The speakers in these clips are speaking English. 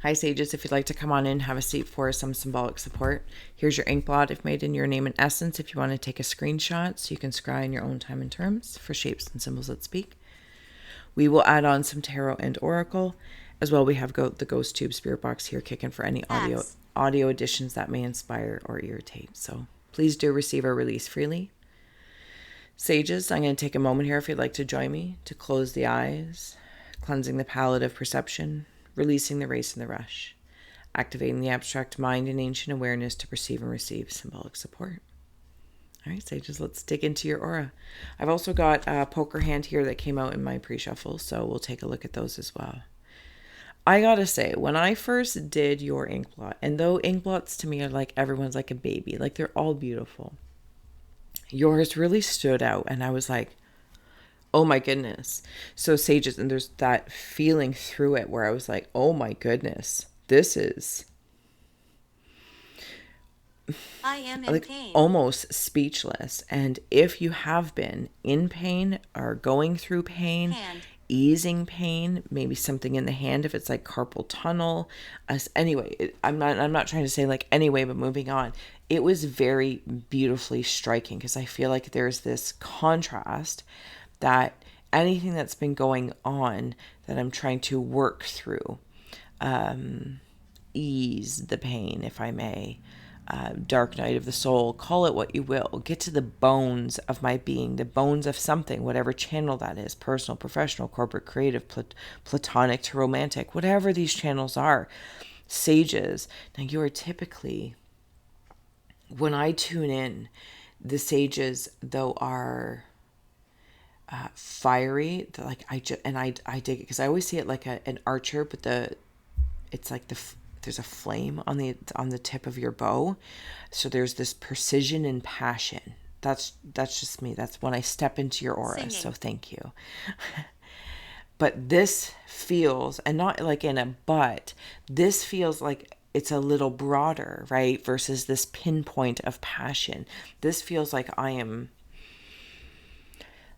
Hi, Sages. If you'd like to come on in, have a seat for some symbolic support. Here's your ink blot if made in your name and essence. If you want to take a screenshot so you can scry in your own time and terms for shapes and symbols that speak. We will add on some tarot and oracle. As well, we have the Ghost Tube Spirit Box here kicking for any audio additions that may inspire or irritate. So please do receive or release freely. Sages, I'm going to take a moment here if you'd like to join me to close the eyes, cleansing the palette of perception, releasing the race and the rush, activating the abstract mind and ancient awareness to perceive and receive symbolic support. All right, Sages, let's dig into your aura. I've also got a poker hand here that came out in my pre-shuffle, so we'll take a look at those as well. I gotta say, when I first did your ink blot, and though ink blots to me are like everyone's like a baby, like they're all beautiful, yours really stood out, and I was like, oh my goodness. So Sages, and there's that feeling through it where I was like, oh my goodness, this is... I am in pain. Almost speechless. And if you have been in pain or going through pain, easing pain, maybe something in the hand, if it's like carpal tunnel, anyway, I'm not trying to say like anyway, but moving on, it was very beautifully striking because I feel like there's this contrast that anything that's been going on that I'm trying to work through, ease the pain, if I may. Dark night of the soul, call it what you will, get to the bones of my being, the bones of something, whatever channel that is, personal, professional, corporate, creative, platonic to romantic, whatever these channels are. Sages, now you are typically, when I tune in, the sages though are fiery, like I dig it because I always see it like an archer, but it's like there's a flame on the tip of your bow, so there's this precision and passion. That's just me. That's when I step into your aura. Singing. So thank you. But this feels, and not like in a but, this feels like it's a little broader, right? Versus this pinpoint of passion. This feels like I am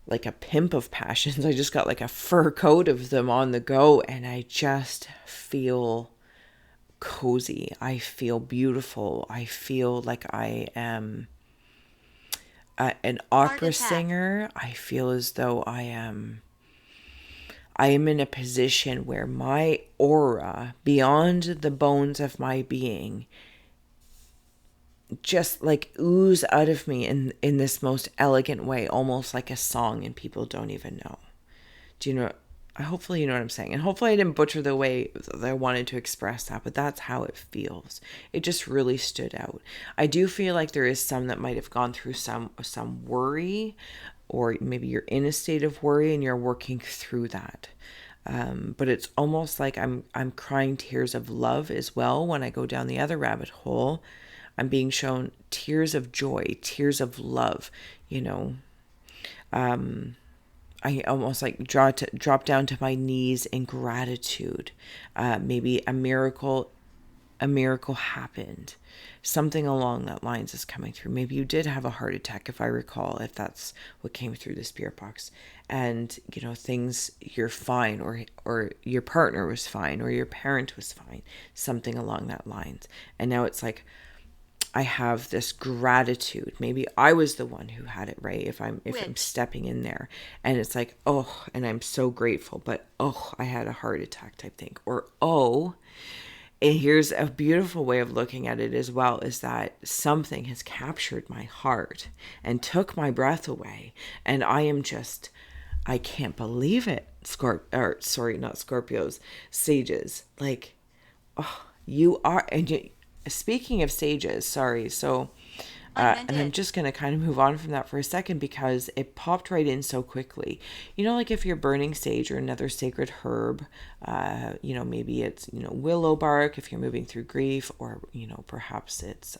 like a pimp of passions. I just got like a fur coat of them on the go, and I just feel cozy. I feel beautiful. I feel like I am an opera singer. I feel as though I am in a position where my aura, beyond the bones of my being, just like ooze out of me in this most elegant way, almost like a song, and people don't even know. Do you know? Hopefully you know what I'm saying. And hopefully I didn't butcher the way that I wanted to express that, but that's how it feels. It just really stood out. I do feel like there is some that might have gone through some worry, or maybe you're in a state of worry and you're working through that. But it's almost like I'm crying tears of love as well. When I go down the other rabbit hole, I'm being shown tears of joy, tears of love, you know. I almost like drop down to my knees in gratitude. Maybe a miracle happened. Something along that lines is coming through. Maybe you did have a heart attack, if I recall, if that's what came through the spirit box. And, you know, you're fine, or your partner was fine, or your parent was fine. Something along that lines. And now it's like, I have this gratitude. Maybe I was the one who had it, right? If I'm stepping in there, and it's like, oh, and I'm so grateful, but oh, I had a heart attack type thing. Or oh, and here's a beautiful way of looking at it as well, is that something has captured my heart and took my breath away, and I can't believe it. Not Scorpios, sages. Like, oh, you are, and you, speaking of sages, sorry, so and I'm just going to kind of move on from that for a second because it popped right in so quickly. You know, like if you're burning sage or another sacred herb, you know, maybe it's, you know, willow bark if you're moving through grief, or, you know, perhaps it's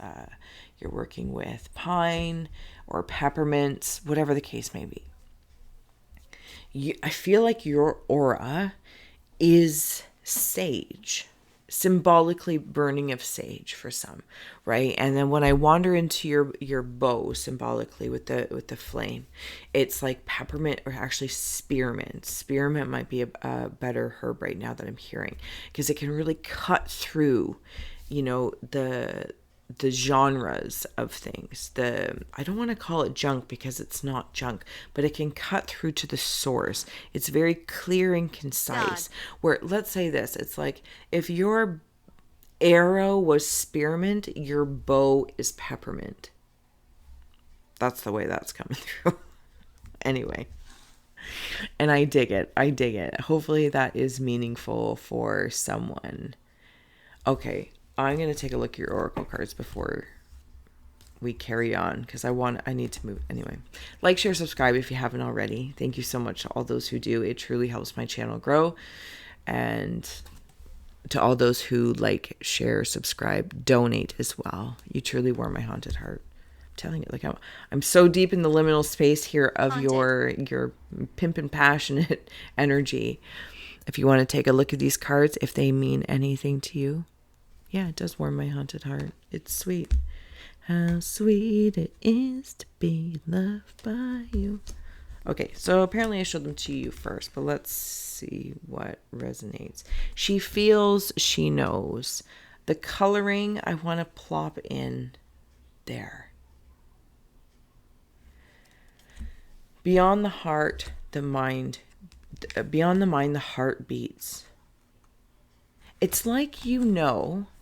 you're working with pine or peppermints, whatever the case may be. I feel like your aura is sage. symbolically burning of sage for some, right? And then when I wander into your bow symbolically with the flame, it's like peppermint, or actually spearmint. Spearmint might be a better herb right now that I'm hearing, because it can really cut through, the genres of things. I don't want to call it junk, because it's not junk, but it can cut through to the source. It's very clear and concise. God. Where, let's say this, it's like if your arrow was spearmint, your bow is peppermint. That's the way that's coming through. Anyway, and I dig it. I dig it. Hopefully that is meaningful for someone. Okay, I'm going to take a look at your oracle cards before we carry on, because I need to move. Anyway, like, share, subscribe if you haven't already. Thank you so much to all those who do. It truly helps my channel grow. And to all those who like, share, subscribe, donate as well. You truly warm my haunted heart. I'm telling you, like, I'm so deep in the liminal space here of your pimpin' passionate energy. If you want to take a look at these cards, if they mean anything to you, yeah, it does warm my haunted heart. It's sweet. How sweet it is to be loved by you. Okay, so apparently I showed them to you first, but let's see what resonates. She feels, she knows. The coloring I want to plop in there. Beyond the heart, the mind. Beyond the mind, the heart beats. It's like,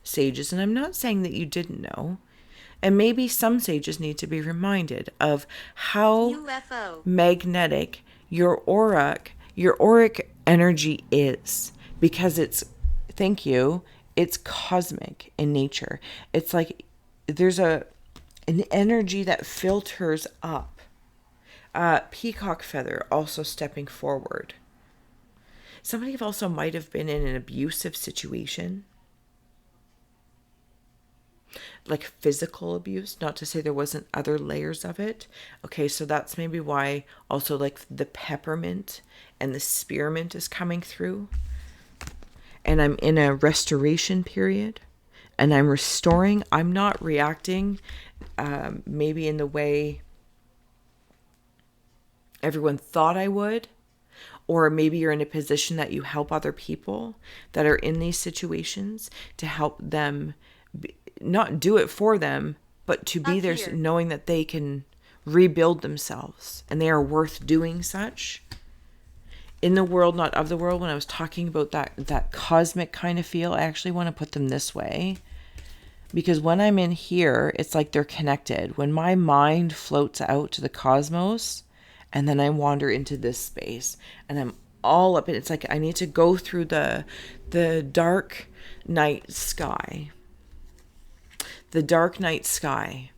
sages, and I'm not saying that you didn't know, and maybe some sages need to be reminded of how UFO. magnetic your auric energy is, because it's cosmic in nature. It's like there's an energy that filters up. Peacock feather also stepping forward. Somebody also might have been in an abusive situation, like physical abuse, not to say there wasn't other layers of it. Okay, so that's maybe why also, like, the peppermint and the spearmint is coming through. And I'm in a restoration period, and I'm restoring. I'm not reacting maybe in the way everyone thought I would. Or maybe you're in a position that you help other people that are in these situations, to help them not do it for them, but to be there, knowing that they can rebuild themselves and they are worth doing such. In the world, not of the world. When I was talking about that cosmic kind of feel, I actually want to put them this way, because when I'm in here, it's like they're connected. When my mind floats out to the cosmos, and then I wander into this space, and I'm all up in, it's like I need to go through the dark night sky. The dark night sky,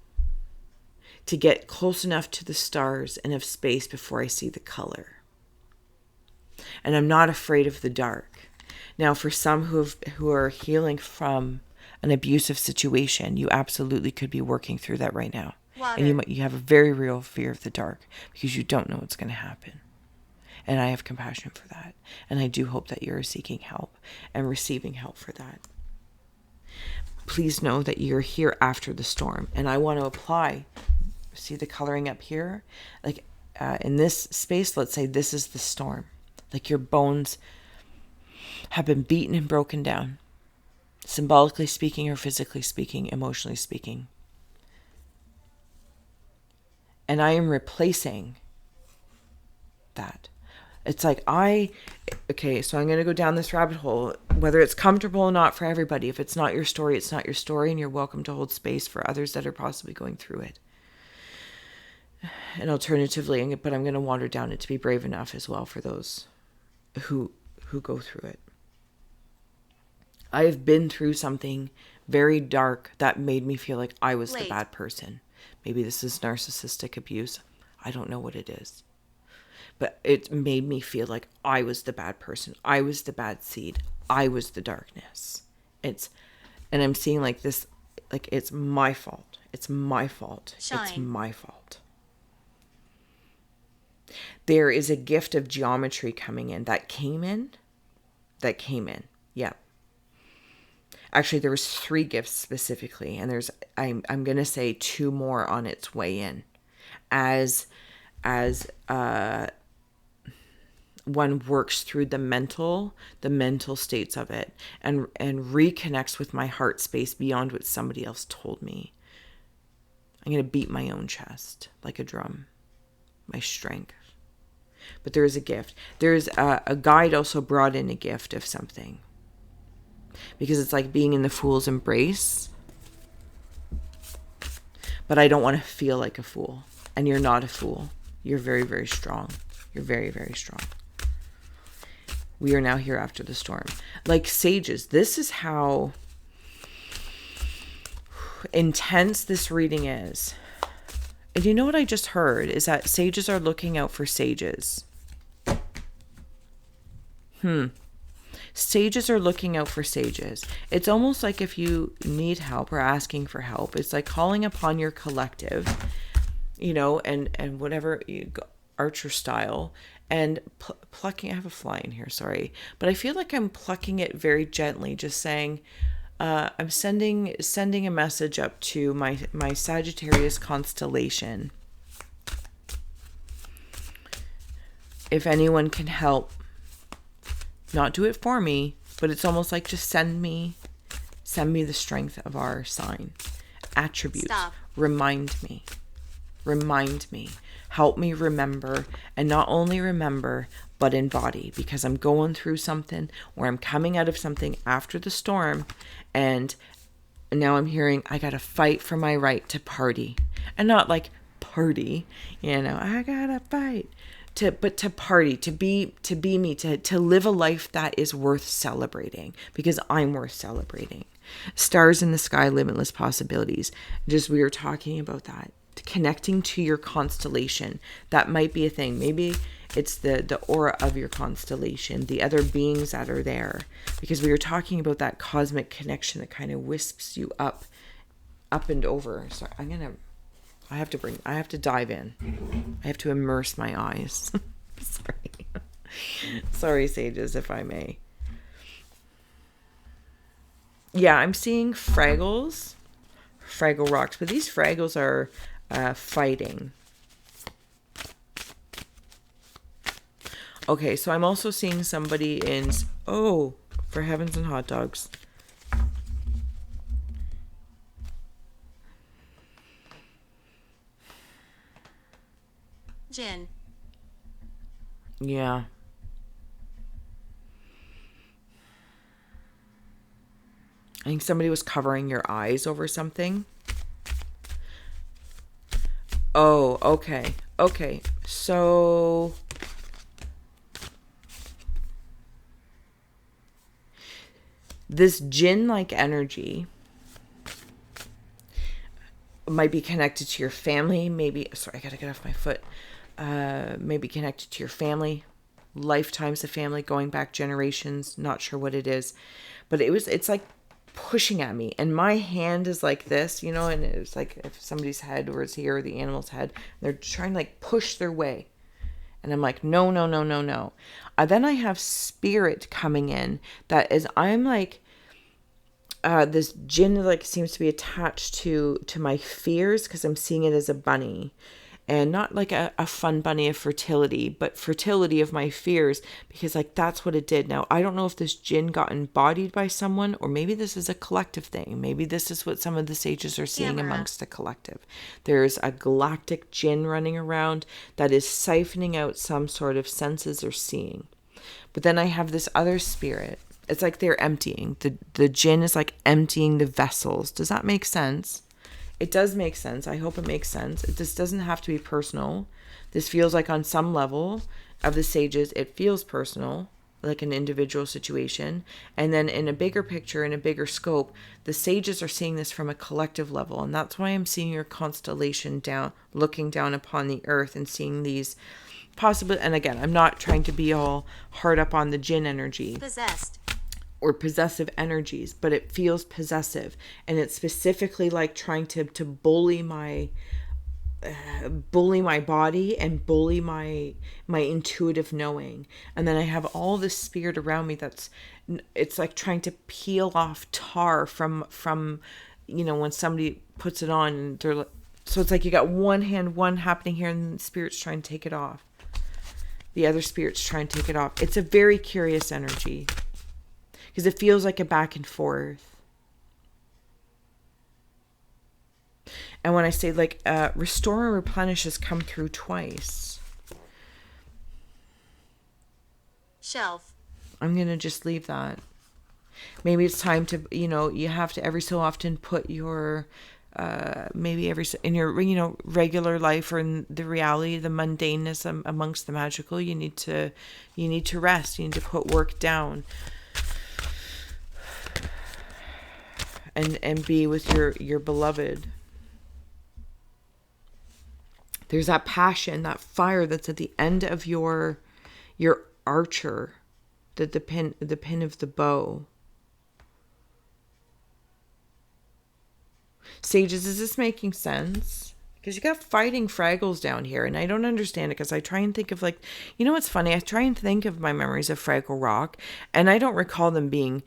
to get close enough to the stars and of space before I see the color. And I'm not afraid of the dark. Now, for some who are healing from an abusive situation, you absolutely could be working through that right now. Water. And you have a very real fear of the dark, because you don't know what's going to happen. And I have compassion for that. And I do hope that you're seeking help and receiving help for that. Please know that you're here after the storm. And I want to apply, see the coloring up here? Like in this space, let's say this is the storm. Like your bones have been beaten and broken down. Symbolically speaking, or physically speaking, emotionally speaking. And I am replacing that. It's like okay, so I'm going to go down this rabbit hole, whether it's comfortable or not for everybody. If it's not your story, it's not your story, and you're welcome to hold space for others that are possibly going through it. And alternatively, but I'm going to wander down it to be brave enough as well for those who go through it. I have been through something very dark that made me feel like I was the bad person. Maybe this is narcissistic abuse. I don't know what it is. But it made me feel like I was the bad person. I was the bad seed. I was the darkness. And I'm seeing like this, like it's my fault. It's my fault. Shine. It's my fault. There is a gift of geometry coming in. That came in. Yeah. Actually, there was 3 gifts specifically, and I'm going to say 2 more on its way in. As one works through the mental states of it, and reconnects with my heart space beyond what somebody else told me. I'm going to beat my own chest like a drum, my strength. But there is a gift. There's a guide also brought in a gift of something, because it's like being in the fool's embrace. But I don't want to feel like a fool. And you're not a fool. You're very, very strong. You're very, very strong. We are now here after the storm. Like sages, this is how intense this reading is. And you know what I just heard is that sages are looking out for sages. Sages are looking out for sages. It's almost like if you need help or asking for help, it's like calling upon your collective, you know, and whatever you go, archer style, and plucking. I have a fly in here, sorry, but I feel like I'm plucking it very gently, just saying, I'm sending a message up to my Sagittarius constellation. If anyone can help, not do it for me, but it's almost like just send me the strength of our sign, attributes. Stop. Remind me, help me remember, and not only remember, but embody, because I'm going through something, or I'm coming out of something after the storm, and now I'm hearing I gotta fight for my right to party, and not like party, you know, I gotta fight. But to party, to be me, to live a life that is worth celebrating, because I'm worth celebrating. Stars in the sky, limitless possibilities. Just, we were talking about that. Connecting to your constellation. That might be a thing. Maybe it's the aura of your constellation, the other beings that are there. Because we were talking about that cosmic connection that kind of wisps you up and over. So I have to dive in. I have to immerse my eyes. Sorry, sages, if I may. Yeah, I'm seeing Fraggle rocks, but these Fraggles are fighting. Okay, so I'm also seeing somebody in, oh, for heavens and hot dogs. Jin. Yeah. I think somebody was covering your eyes over something. Oh, okay. Okay. So this Jin-like energy might be connected to your family. Maybe, sorry, I gotta get off my foot. Maybe connected to your family, lifetimes of family, going back generations. Not sure what it is, but it's like pushing at me, and my hand is like this, you know, and it's like if somebody's head was here, or the animal's head, they're trying to like push their way, and I'm like, no. Then I have spirit coming in that is, I'm like, this Jin like seems to be attached to my fears, because I'm seeing it as a bunny. And not like a fun bunny of fertility, but fertility of my fears, because like that's what it did. Now, I don't know if this Jin got embodied by someone, or maybe this is a collective thing. Maybe this is what some of the sages are seeing amongst the collective. There's a galactic Jin running around that is siphoning out some sort of senses or seeing. But then I have this other spirit. It's like they're emptying. The Jin is like emptying the vessels. Does that make sense? It does make sense. I hope it makes sense. This doesn't have to be personal. This feels like on some level of the sages, it feels personal, like an individual situation. And then in a bigger picture, in a bigger scope, the sages are seeing this from a collective level. And that's why I'm seeing your constellation looking down upon the earth and seeing these possibly, and again, I'm not trying to be all hard up on the Jin energy. Possessed. Or possessive energies, but it feels possessive, and it's specifically like trying to bully my bully my body and bully my intuitive knowing. And then I have all this spirit around me that's, it's like trying to peel off tar from when somebody puts it on, and they're like, so it's like you got one happening here, and the spirit's trying to take it off, the other spirit's trying to take it off. It's a very curious energy because it feels like a back and forth. And when I say like restore and replenish has come through twice. Shelf. I'm going to just leave that. Maybe it's time to, you have to every so often put your, maybe in your, regular life or in the reality, the mundaneness amongst the magical, you need to rest. You need to put work down and be with your beloved. There's that passion, that fire that's at the end of your archer, the pin of the bow. Sages, is this making sense? Because you got fighting Fraggles down here, and I don't understand it, because I try and think of what's funny? I try and think of my memories of Fraggle Rock, and I don't recall them being,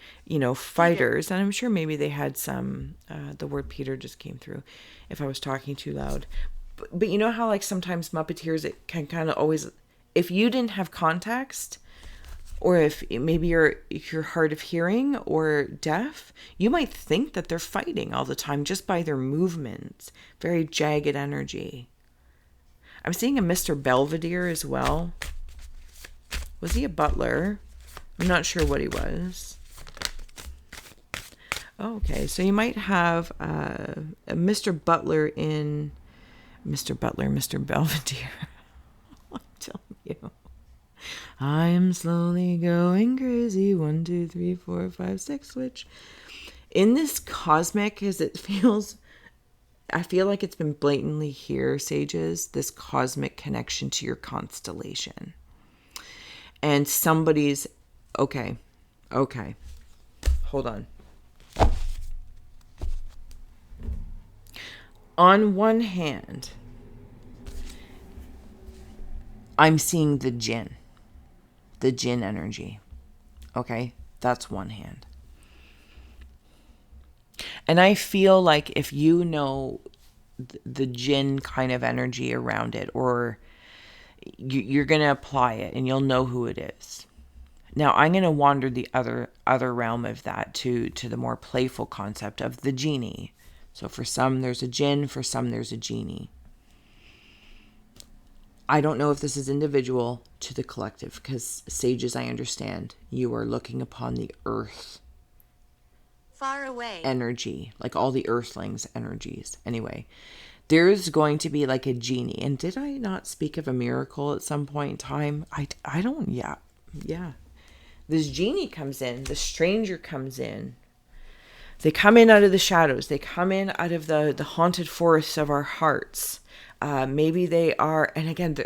fighters. Peter. And I'm sure maybe they had some, the word Peter just came through if I was talking too loud. But you know how sometimes Muppeteers, it can kind of always, if you didn't have context, or if maybe you're hard of hearing or deaf, you might think that they're fighting all the time just by their movements. Very jagged energy. I'm seeing a Mr. Belvedere as well. Was he a butler? I'm not sure what he was. Oh, okay, so you might have a Mr. Butler in... Mr. Butler, Mr. Belvedere. I'm telling you. I'm slowly going crazy. 1, 2, 3, 4, 5, 6 switch. In this cosmic, as it feels, I feel like it's been blatantly here, Sages, this cosmic connection to your constellation. And somebody's, okay. Hold on. On one hand, I'm seeing the jinn energy. Okay, that's one hand. And I feel like if you know the jinn kind of energy around it, or you're going to apply it and you'll know who it is. Now, I'm going to wander the other realm of that to the more playful concept of the genie. So for some, there's a jinn. For some, there's a genie. I don't know if this is individual to the collective, because Sages, I understand, you are looking upon the earth. Far away. Energy, like all the earthlings' energies. Anyway, there's going to be like a genie. And did I not speak of a miracle at some point in time? I don't, yeah. This genie comes in, the stranger comes in. They come in out of the shadows. They come in out of the haunted forests of our hearts. Maybe they are, and again,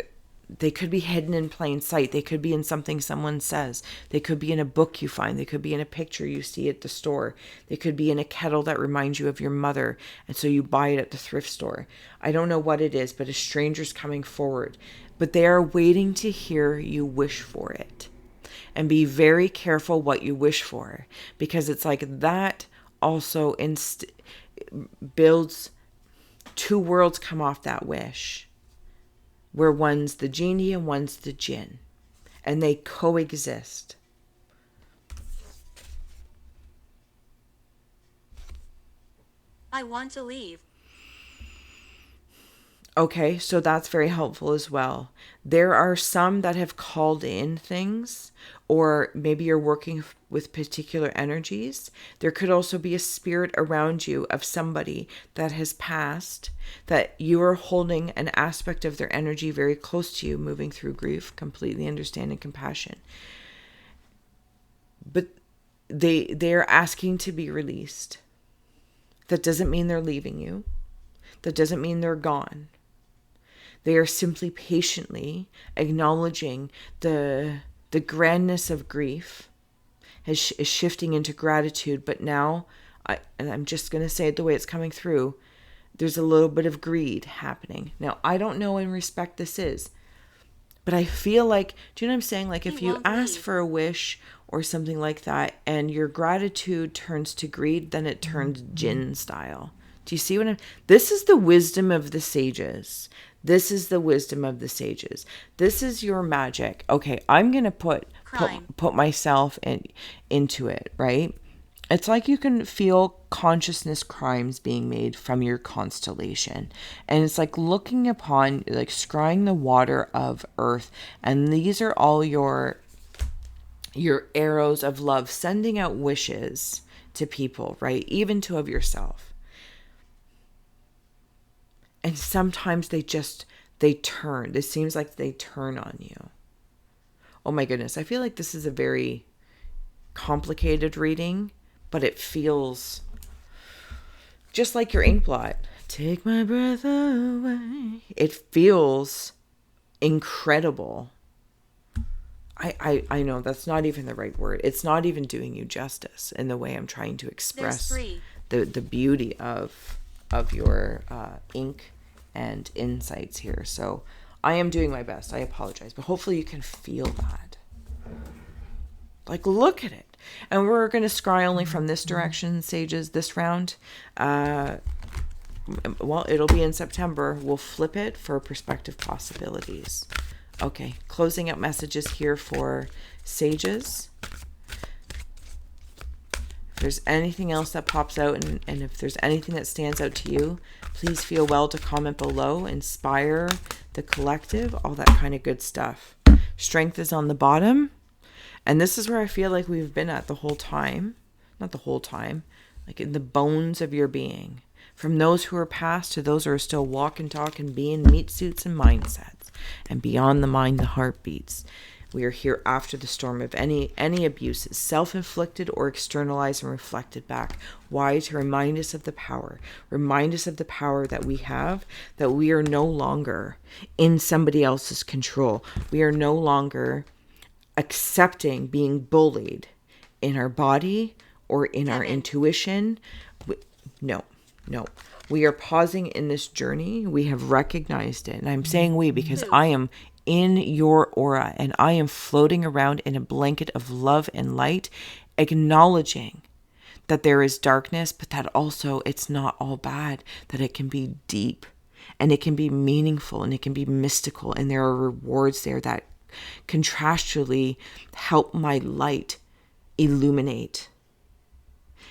they could be hidden in plain sight. They could be in something someone says. They could be in a book you find. They could be in a picture you see at the store. They could be in a kettle that reminds you of your mother, and so you buy it at the thrift store. I don't know what it is, but a stranger's coming forward. But they are waiting to hear you wish for it. And be very careful what you wish for, because it's like that also builds two worlds come off that wish, where one's the genie and one's the jinn, and they coexist. I want to leave. Okay, so that's very helpful as well. There are some that have called in things, or maybe you're working with particular energies. There could also be a spirit around you of somebody that has passed, that you are holding an aspect of their energy very close to you, moving through grief, completely understanding compassion. But they're asking to be released. That doesn't mean they're leaving you. That doesn't mean they're gone. They are simply patiently acknowledging the grandness of grief is shifting into gratitude. But now, and I'm just going to say it the way it's coming through, There's a little bit of greed happening. Now, I don't know in respect this is, but I feel like, do you know what I'm saying? Like if you ask for a wish or something like that and your gratitude turns to greed, then it turns Jinn style. Do you see what I'm... This is the wisdom of the sages. This is the wisdom of the sages. This is your magic. Okay, I'm going to put myself into it, right? It's like you can feel consciousness crimes being made from your constellation. And it's like looking upon, like scrying the water of earth. And these are all your arrows of love, sending out wishes to people, right? Even to of yourself. And sometimes they turn. It seems like they turn on you. Oh my goodness. I feel like this is a very complicated reading, but it feels just like your ink blot. Take my breath away. It feels incredible. I know that's not even the right word. It's not even doing you justice in the way I'm trying to express the beauty of your ink and insights here. So I am doing my best. I apologize, but hopefully you can feel that. Like, look at it. And we're going to scry only from this direction, sages, this round. Well, it'll be in September. We'll flip it for perspective possibilities. Okay, closing out messages here for sages. If there's anything else that pops out and if there's anything that stands out to you, please feel well to comment below. Inspire the collective, all that kind of good stuff. Strength is on the bottom. And this is where I feel like we've been at the whole time. Not the whole time. Like in the bones of your being. From those who are past to those who are still walking, talking, being meat suits and mindsets. And beyond the mind, the heart beats. We are here after the storm of any abuses, self-inflicted or externalized and reflected back. Why? To remind us of the power. Remind us of the power that we have, that we are no longer in somebody else's control. We are no longer accepting being bullied in our body or in our intuition. No. We are pausing in this journey. We have recognized it. And I'm saying we because I am in your aura and I am floating around in a blanket of love and light, acknowledging that there is darkness, but that also it's not all bad, that it can be deep and it can be meaningful and it can be mystical. And there are rewards there that contrastually help my light illuminate,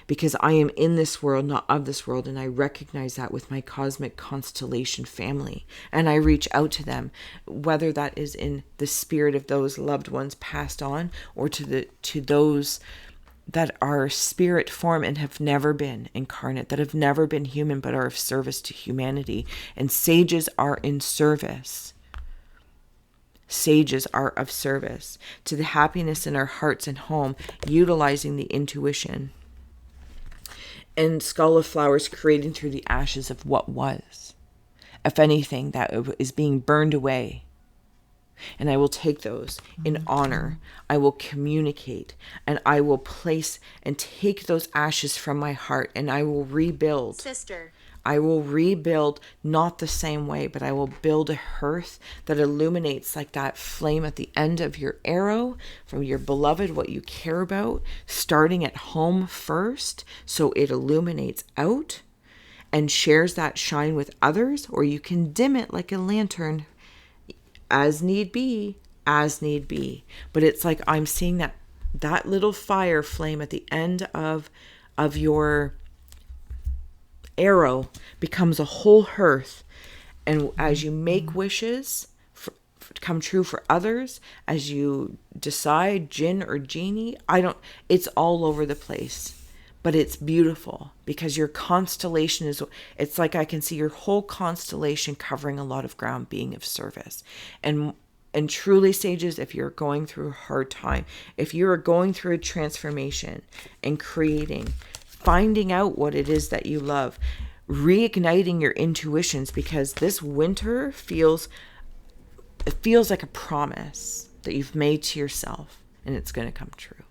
because I am in this world, not of this world, and I recognize that with my cosmic constellation family, and I reach out to them, whether that is in the spirit of those loved ones passed on, or to those that are spirit form and have never been incarnate, that have never been human but are of service to humanity. And sages are in service. Sages are of service to the happiness in our hearts and home, utilizing the intuition. And skull of flowers creating through the ashes of what was. If anything, that is being burned away. And I will take those in honor. I will communicate and I will place and take those ashes from my heart and I will rebuild. Sister. I will rebuild, not the same way, but I will build a hearth that illuminates like that flame at the end of your arrow from your beloved, what you care about, starting at home first, so it illuminates out and shares that shine with others, or you can dim it like a lantern as need be. But it's like I'm seeing that little fire flame at the end of your arrow becomes a whole hearth, and as you make wishes come true for others, as you decide jinn or genie, it's all over the place, but it's beautiful because your constellation it's like I can see your whole constellation covering a lot of ground, being of service. And truly, sages, if you're going through a hard time, if you are going through a transformation and creating, finding out what it is that you love, reigniting your intuitions, because this winter feels like a promise that you've made to yourself, and it's going to come true.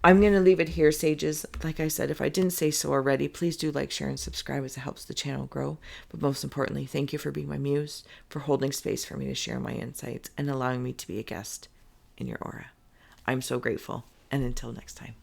I'm going to leave it here, sages. Like I said, if I didn't say so already, please do like, share, and subscribe as it helps the channel grow. But most importantly, thank you for being my muse, for holding space for me to share my insights, and allowing me to be a guest in your aura. I'm so grateful. And until next time.